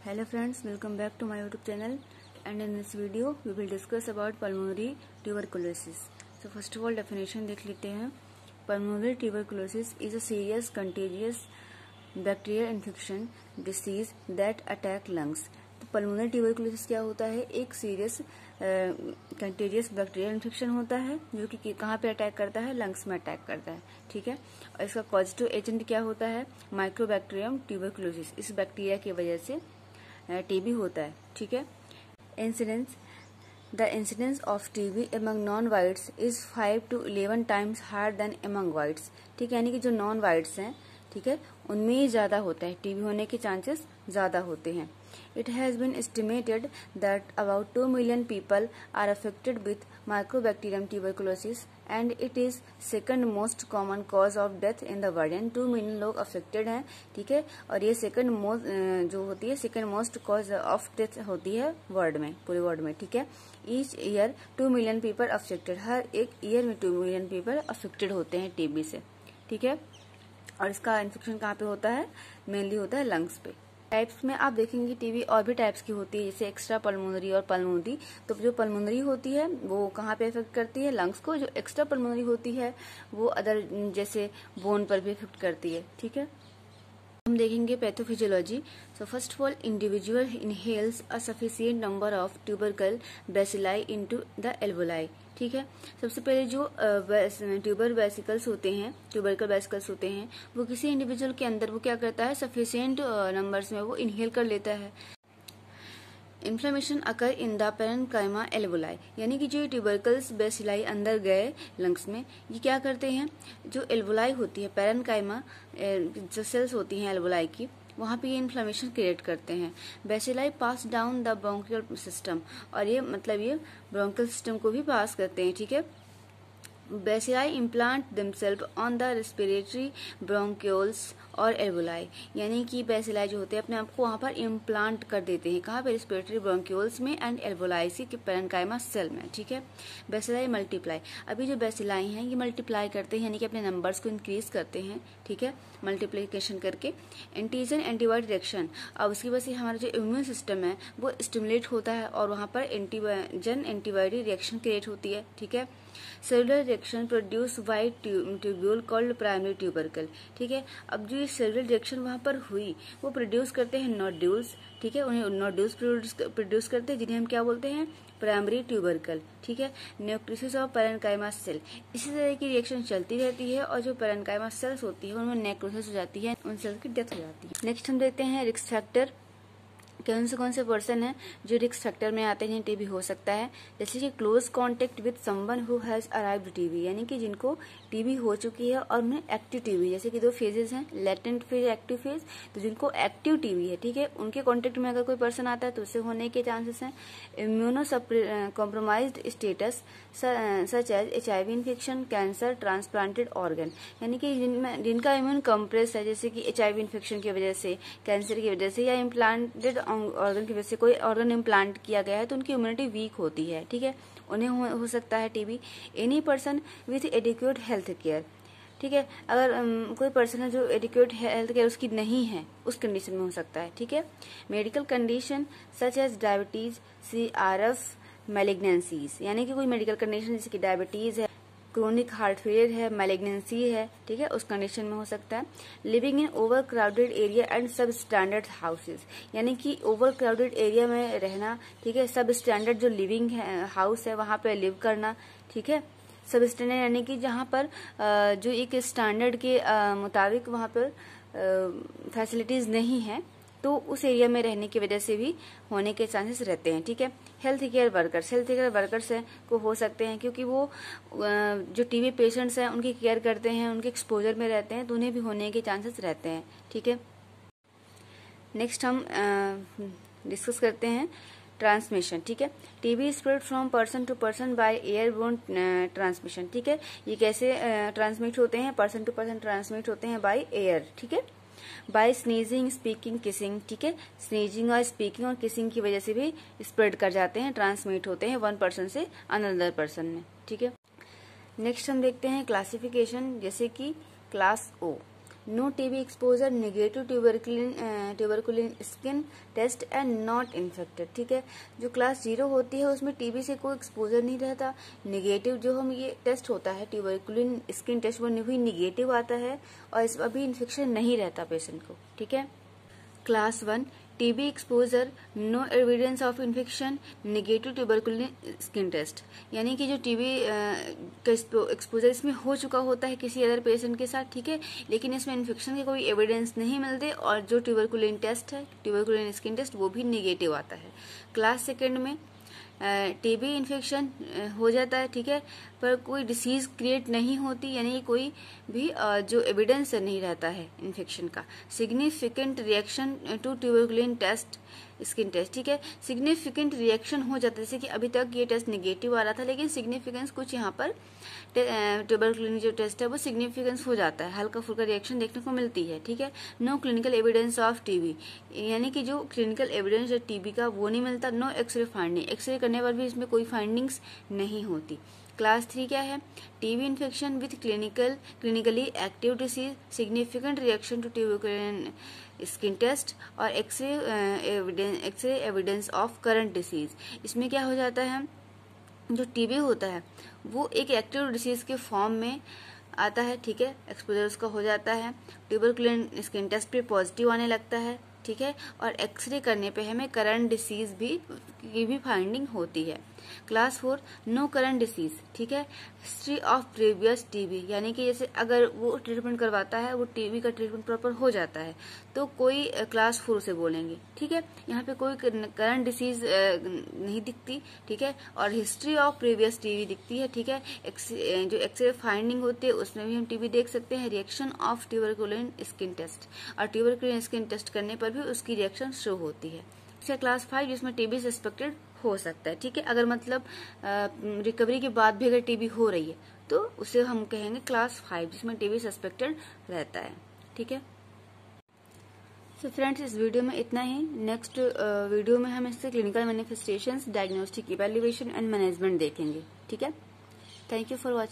Hello friends, welcome back to my YouTube channel, and in this video we will discuss about pulmonary tuberculosis. So first of all definition देख लेते हैं. Pulmonary tuberculosis is a serious contagious bacterial infection disease that attack lungs. तो pulmonary tuberculosis क्या होता है? एक serious contagious bacterial infection होता है जो कि कहाँ पे अटैक करता है? लंग्स में अटैक करता है. ठीक है. और इसका पॉजिटिव एजेंट क्या होता है? Mycobacterium tuberculosis. इस बैक्टीरिया की वजह से टीबी होता है. ठीक है. Incidence the incidence of TB among non whites is 5 to 11 times higher than among whites. ठीक है. यानी कि जो नॉन वाइट्स हैं, ठीक है, उनमें ही ज्यादा होता है, टीबी होने के चांसेस ज्यादा होते हैं. It has been estimated that about 2 million people are affected with Mycobacterium tuberculosis and it is second most common cause of death in the world. यानी 2 million लोग affected हैं. ठीक है. और ये second most जो होती है second most cause of death होती है वर्ल्ड में, पूरे वर्ल्ड में. ठीक है. Each year 2 million people affected. हर एक ईयर में 2 million people affected होते हैं टीबी से. ठीक है. और इसका इन्फेक्शन कहाँ पे होता है? मेनली होता है लंग्स पे. टाइप्स में आप देखेंगे टीबी और भी टाइप्स की होती है, जैसे एक्स्ट्रा पल्मोनरी और पल्मोनरी. तो जो पल्मोनरी होती है वो कहाँ पे इफेक्ट करती है? लंग्स को. जो एक्स्ट्रा पल्मोनरी होती है वो अदर जैसे बोन पर भी इफेक्ट करती है. ठीक है. हम देखेंगे pathophysiology. So first of all individual inhales a sufficient number of tubercle bacilli into the alveoli. ठीक है. सबसे पहले जो ट्यूबरकल वेसिकल्स होते हैं वो किसी इंडिविजुअल के अंदर वो क्या करता है? सफिशिएंट नंबर्स में वो इनहेल कर लेता है. Inflammation occur in the parenchyma alveoli. यानी कि जो ट्यूबरकल्स बेसिलाई अंदर गए लंग्स में, ये क्या करते हैं? जो एल्वोलाई होती है, पेरेन्काइमा जो सेल्स होती हैं एल्वोलाई की, वहां पे ये इन्फ्लेमेशन क्रिएट करते हैं. Bacilli pass down the bronchial system. और ये मतलब ये ब्रोंकियल सिस्टम को भी पास करते हैं. ठीक है. Bacilli implant themself on the respiratory bronchioles और एल्वोलाई. यानी कि बेसिलाई जो होते हैं अपने आप को वहां पर इम्प्लांट कर देते हैं. कहाँ पे? रेस्पिरेटरी ब्रोंक्यूल्स में एंड एल्वोलाई के पेरेन्काइमा सेल में. ठीक है. Bacilli multiply. अभी जो बेसिलाई हैं ये मल्टीप्लाई करते हैं, यानी कि अपने नंबर्स को इंक्रीज करते हैं. ठीक है. मल्टीप्लीकेशन करके. Antigen antibody reaction. अब उसकी वजह से हमारा जो इम्यून सिस्टम है वो स्टिमुलेट होता है और वहां पर एंटीजन एंटीबॉडी रिएक्शन क्रिएट होती है. ठीक है. Cellular reaction produce white tubule called primary tubercle. ठीक है. अब जो सेलुलर रिएक्शन वहां पर हुई वो प्रोड्यूस करते हैं नोड्यूल्स. ठीक है. उन्हें नोड्यूल्स प्रोड्यूस करते हैं जिन्हें हम क्या बोलते हैं? Primary tubercle. ठीक है. Necrosis of parenchyma cell. इसी तरह की रिएक्शन चलती रहती है और जो पेरेन्काइमा सेल्स होती है उनमें नेक्रोसिस हो जाती है, उन सेल्स की डेथ हो जाती है. नेक्स्ट हम देखते हैं रिस्क फैक्टर. कौन से पर्सन है जो रिस्क फैक्टर में आते हैं टीबी हो सकता है? जैसे कि close contact with someone who has arrived TB. यानी कि जिनको टीबी हो चुकी है और उन्हें एक्टिव टीबी, जैसे कि 2 फेजेस हैं, लेटेंट फेज, एक्टिव फेज. तो जिनको एक्टिव टीबी है, ठीक है, उनके कांटेक्ट में अगर कोई पर्सन आता है तो उससे होने के चांसेस हैं. Immunocompromised status such as HIV infection, cancer, transplanted organ. यानी कि जिनका इम्यून कम्प्रेस है, जैसे कि HIV इन्फेक्शन की वजह से, कैंसर की वजह से या इम्प्लांटेड ऑर्गन की वजह से कोई ऑर्गन इम्प्लांट किया गया है तो उनकी इम्यूनिटी वीक होती है. ठीक है. उन्हें हो सकता है TB. Any person with adequate health care. ठीक है. अगर कोई पर्सन है जो एडिक्वेट हेल्थ केयर उसकी नहीं है, उस कंडीशन में हो सकता है. ठीक है. Medical condition such as diabetes, CRF, malignancies. यानी कि कोई मेडिकल कंडीशन जैसे कि डायबिटीज है, क्रोनिक हार्ट फेलियर है, मैलिग्नेंसी है, ठीक है, उस कंडीशन में हो सकता है. Living in overcrowded area and substandard houses. यानी कि ओवर क्राउडेड एरिया में रहना. ठीक है. सब स्टैंडर्ड जो लिविंग हाउस है वहां पे लिव करना. ठीक है. सब स्टैंडर्ड यानी कि जहां पर जो एक स्टैंडर्ड के मुताबिक वहां पर फैसिलिटीज नहीं है, तो उस एरिया में रहने की वजह से भी होने के चांसेस रहते हैं. ठीक है. हेल्थ केयर वर्कर्स हैं को हो सकते हैं क्योंकि वो जो टीबी पेशेंट्स हैं उनकी केयर करते हैं, उनके एक्सपोजर में रहते हैं, तो उन्हें भी होने के चांसेस रहते हैं. ठीक है. नेक्स्ट हम डिस्कस करते हैं ट्रांसमिशन. ठीक है. TB spread from person to person by airborne transmission. ठीक है. ये कैसे ट्रांसमिट होते हैं? पर्सन टू पर्सन ट्रांसमिट होते हैं बाय एयर. ठीक है. By sneezing, speaking, kissing. ठीक है. स्नीजिंग और स्पीकिंग और किसिंग की वजह से भी स्प्रेड कर जाते हैं, ट्रांसमिट होते हैं वन पर्सन से अनदर पर्सन में. ठीक है. नेक्स्ट हम देखते हैं क्लासिफिकेशन. जैसे कि class O. No TB exposure, negative tuberculin skin test and not infected. ठीक है, जो क्लास 0 होती है उसमें टीबी से कोई एक्सपोजर नहीं रहता। नेगेटिव जो हम ये टेस्ट होता है ट्यूबरकुलिन स्किन टेस्ट, वो भी निगेटिव आता है और इसमें अभी इन्फेक्शन नहीं रहता पेशेंट को। ठीक है, class 1 TB exposure, no evidence of infection, negative tuberculin skin test. यानी कि जो टीबी का एक्सपोजर इसमें हो चुका होता है किसी अदर पेशेंट के साथ, ठीक है, लेकिन इसमें इन्फेक्शन के कोई एविडेंस नहीं मिलते और जो ट्यूबरकुलिन टेस्ट है, ट्यूबरकुलिन स्किन टेस्ट, वो भी निगेटिव आता है। क्लास 2 में टीबी इन्फेक्शन हो जाता है, ठीक है, पर कोई डिसीज क्रिएट नहीं होती, यानी कोई भी जो एविडेंस नहीं रहता है इन्फेक्शन का। Significant reaction to tuberculin test skin test. ठीक है, सिग्निफिकेंट रिएक्शन हो जाता है, जैसे कि अभी तक ये टेस्ट निगेटिव आ रहा था, लेकिन सिग्निफिकेंस कुछ यहाँ पर ट्यूबरकुलिन जो टेस्ट है वो सिग्निफिकेंस हो जाता है, हल्का फुल्का रिएक्शन देखने को मिलती है। ठीक है, no clinical evidence of TB, यानी कि जो क्लिनिकल एविडेंस है टीबी का वो नहीं मिलता। नो एक्सरे फाइंडिंग, एक्सरे करने पर भी इसमें कोई फाइंडिंग्स नहीं होती। क्लास 3 क्या है? TB infection with clinically active disease, significant reaction to tuberculin skin test और x ray evidence of current disease. इसमें क्या हो जाता है, जो टीबी होता है वो एक एक्टिव डिसीज के फॉर्म में आता है। ठीक है, एक्सपोजर उसका हो जाता है, ट्यूबरकुलिन स्किन टेस्ट पे पॉजिटिव आने लगता है। ठीक है, और एक्सरे करने पे हमें करंट डिसीज की भी फाइंडिंग होती है। Class 4 no current disease. ठीक है, हिस्ट्री ऑफ प्रीवियस टीबी, यानी कि जैसे अगर वो ट्रीटमेंट करवाता है, वो टीबी का ट्रीटमेंट प्रॉपर हो जाता है तो कोई क्लास 4 से बोलेंगे। ठीक है, यहाँ पे कोई करंट डिसीज नहीं दिखती। ठीक है, और हिस्ट्री ऑफ प्रीवियस टीबी दिखती है। ठीक है, जो एक्सरे फाइंडिंग होती है उसमें भी हम टीबी देख सकते हैं। Reaction of tuberculin skin test, और ट्यूबरकुलिन स्किन टेस्ट करने पर भी उसकी रिएक्शन शो होती है। इसका क्लास 5 जिसमें टीबी सस्पेक्टेड हो सकता है। ठीक है, अगर मतलब रिकवरी के बाद भी अगर टीबी हो रही है तो उसे हम कहेंगे क्लास 5 जिसमें टीबी सस्पेक्टेड रहता है। ठीक है, तो फ्रेंड्स इस वीडियो में इतना ही। नेक्स्ट वीडियो में हम इससे clinical manifestations, diagnostic evaluation and management देखेंगे। ठीक है, थैंक यू फॉर वॉचिंग।